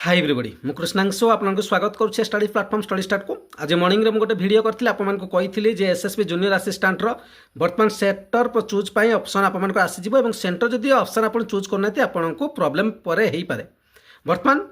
Hi everybody मु कृष्णांशु आपको स्वागत करुच्छे स्टडी प्लाटफॉर्म स्टडी स्टार्ट को आज मॉर्निंग रे गोटे वीडियो करथि आपको कही जे एसएसबी जूनियर असिस्टेंट वर्तमान सेक्टर चूज पाई ऑप्शन आपको आसीजिवो एवं सेंटर जदि ऑप्शन आप चूज करना आपको प्रॉब्लम परे हो पारे वर्तमान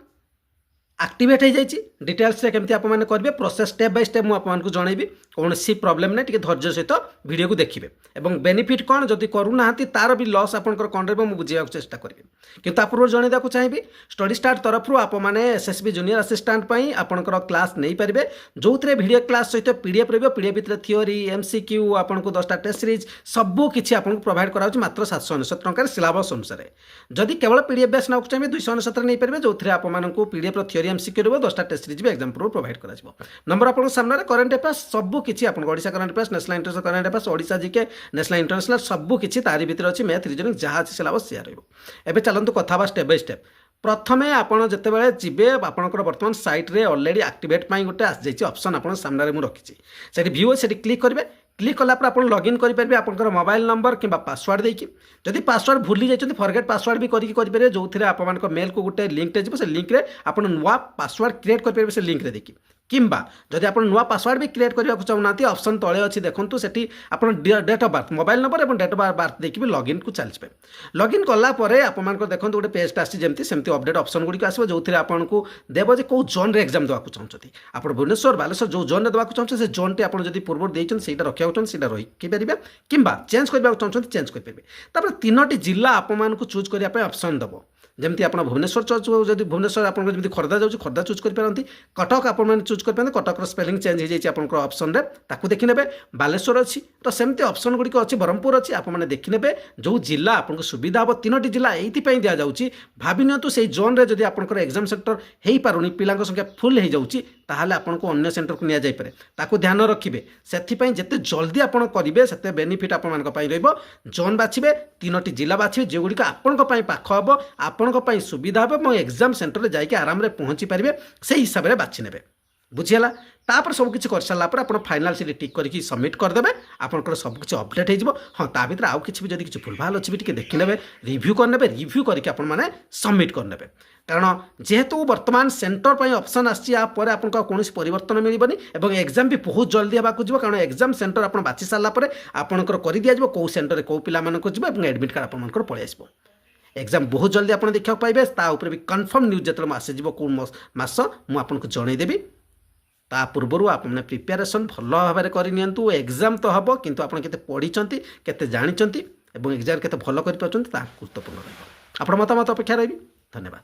एक्टिवेट हो जाइए डिटेल्स केमती आप करेंगे प्रोसेस स्टेप बाय स्टेप मुझे जनइबी कौन सी प्रॉब्लम नहीं टी धैर्य सहित वीडियो को देखिए और बेनिफिट कौन जदि करूना तार भी लॉस आपंकर कौन रुझे बुझे चेष्टा करी किंतु आप जनइदा चाहिए स्टडी स्टार्ट तरफ आपने एसएसबी जूनियर असिस्टेंट आपंकर क्लास नहीं पारे जो थे वीडियो क्लास सहित पीडीएफ पीडीएफ भितर थ्योरी एमसीक्यू आपको 10टा टेस्ट सीरीज सबू किसी आपको प्रोवाइड करा मात्र 799 टंकार सिलेबस अनुसार जदि केवल पीडीएफ बेस ना चाहिए 299 नहीं पारे जो थे आपको पीडीएफ थ्योरी एमसीक्यू रो 10टा टेस्ट सीरीज भी एग्जाम प्रोवाइड करा नंबर आपको सामने करंट अफेयर्स सबू किसी आपको Odisha current affairs national international current affairs Odisha GK national international सबू किसी तारी भितर अच्छी मैथ रीजनिंग जहाँ अच्छी सिलेबस या रही चलते कथा स्टेप बाय स्टेप प्रथमे आपड़ जिते जी आपंकर बर्तमान सैट्रे अलरेडी एक्टिवेट गोटे आसी ऑप्शन आप सामने मुझे रखी से व्यू से क्लिक करेंगे क्लिक कलापर आप लॉगिन करेंगे आपंकर मोबाइल नंबर कि पासवर्ड देकी जदि पासवर्ड भूली जाइए फॉरगेट पासवर्ड भी करेंगे जो थे आप मेल को गोटे लिंक से लिंक्रे आप नुआ पासवर्ड क्रिएट करेंगे से लिंक्रे देखिए किंबा जदि आप नुआ पासवर्ड भी क्रिएट करने को चाहूना ऑप्शन तले अच्छी देखो से date of birth mobile number और डेट ऑफ बर्थ देखिए लॉगिन को चलते लॉगिन कलापर आप देखो गोटे पेज आसमती सेमती अपडेट ऑप्शन गुड़िक आसो जो थे आपको देव जे कौ जोन रे एग्जाम देवाक चाहते आप भुवनेश्वर बालेश्वर जो जोन देवाक चाहते से जोन टी आप पूर्व देते से रखा चाहते रहीपर कि चेंज करने चाहते चेंज करेंगे तीनोटी जिला आपको चूज करने ऑप्शन देव जमी आप भुवनेश्वर जब भुवनेश्वर आपको खर्दा जाऊँगी खर्दा चूज करपारती कटक आप चूज करते कटक स्पेलिंग चेंज हो जाए आप ऑप्शन में देखने बालेश्वर अच्छी तो सेमती ऑप्शन गुड़िक अच्छी ब्रह्मपुर अच्छी आपने देखने जो जिला आपको सुविधा हम तीनोटी जिला ये दि जाऊँगी भाविनियंतु से जोन रे जदि आपंकर एग्जाम सेंटर हो पारुनी पिला संख्या फुल हो जाऊँगी ताहले आपको अन्य सेंटर को नि जापे ताकू ध्यान रखिए से जिते जल्दी आप करेंगे से बेनिफिट जोन बाछे तीनोटी जिला बाछे जो गुड़िक आपण पाख हम आपण सुविधा हम एग्जाम सेंटर में जाकि आराम से पहुँची पारे से हिसाब से बाछि ने बुझीगला तापर सबकि कर सारापर आप फाइनाल से टिक करके सबमिट करदे आपंकर सबकि अपडेट हो हाँ ता भर आउ कि भी किसी भूलभाल अच्छी भी देखने रिव्यू करने रिव्यू करके आपने सबमिट करने कारण जेहेतु वर्तमान सेंटर पर ऑप्शन आपर आपको कौन परिवर्तन मिलबनी और एग्जाम भी बहुत जल्दी होगा जो कारण एग्जाम सेंटर आप बाछि सारापर आपंकर कर दिया कौ सेंटर कौ पिला और एडमिट कार्ड आपंकर पलि आसो एग्जाम बहुत जल्दी आप देखा पाइबे भी कन्फर्म न्यूज जो आसीज कौ मस मुझे जनईदेवी ता पूर्वर आपने प्रिपेरेसन भल भाव में करनी एग्जाम तो हम किंतु आप पढ़ी केते जानी एग्जाम केते भल कर गुरुत्वपूर्ण रहा आप मतामत अपेक्षा रही धन्यवाद।